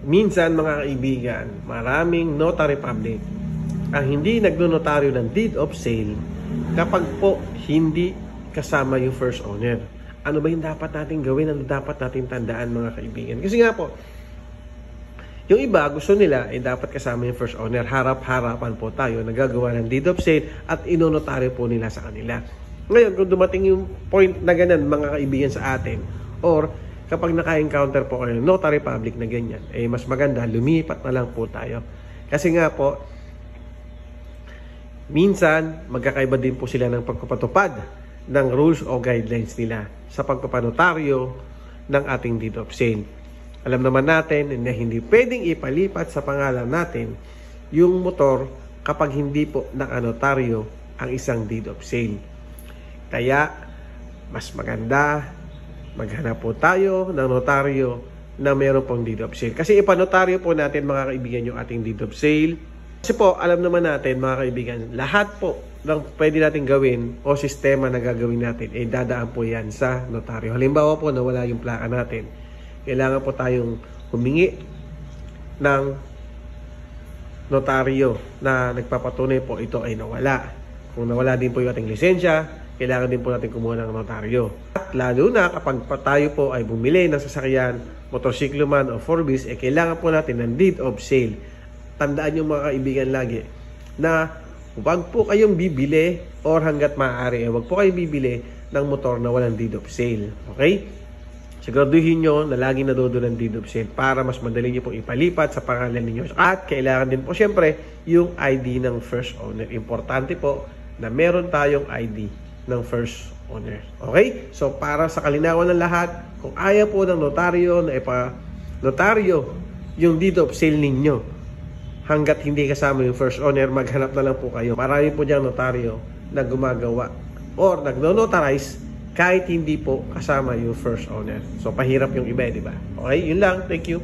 Minsan mga kaibigan, maraming notary public ang hindi nagnonotaryo ng deed of sale kapag po hindi kasama yung first owner. Ano ba yung dapat natin gawin? Ano dapat natin tandaan mga kaibigan? Kasi nga po, yung iba gusto nila ay dapat kasama yung first owner. Harap-harapan po tayo nagagawa ng deed of sale at inonotaryo po nila sa kanila. Ngayon, kung dumating yung point na ganyan mga kaibigan sa atin, or kapag naka-encounter po kayo ng notary public na ganyan, eh mas maganda lumipat na lang po tayo. Kasi nga po, minsan magkakaiba din po sila ng pagpapatupad ng rules o guidelines nila sa pagpapanotaryo ng ating deed of sale. Alam naman natin na hindi pwedeng ipalipat sa pangalan natin yung motor kapag hindi po nakanotaryo ang isang deed of sale. Kaya, mas maganda maghanap po tayo ng notaryo na mayroon pong deed of sale. Kasi ipanotaryo po natin mga kaibigan yung ating deed of sale. Kasi po, alam naman natin mga kaibigan, lahat po ng pwede natin gawin o sistema na gagawin natin, eh dadaan po yan sa notaryo. Halimbawa po, nawala yung plaka natin. Kailangan po tayong humingi ng notaryo na nagpapatunay po ito ay nawala. Kung nawala din po yung ating lisensya, kailangan din po natin kumuha ng notaryo. At lalo na kapag tayo po ay bumili ng sasakyan, motorsiklo man o 4-wheels, eh kailangan po natin ng deed of sale. Tandaan nyo mga kaibigan lagi na huwag po kayong bibili or hanggat maaari, huwag po kayong bibili ng motor na walang deed of sale. Okay? Siguraduhin nyo na lagi nadodo ng deed of sale para mas madali nyo pong ipalipat sa pangalan ninyo. At kailangan din po syempre yung ID ng first owner. Importante po na meron tayong ID ng first owner. Okay? So para sa kalinawan ng lahat, kung ayaw po ng notaryo na ipa-notaryo yung deed of sale ninyo, hanggat hindi kasama yung first owner, maghanap na lang po kayo. Marami po diyang notaryo na gumagawa or nagno-notarize kahit hindi po kasama yung first owner. So pahirap yung iba, di ba? Okay? Yun lang. Thank you.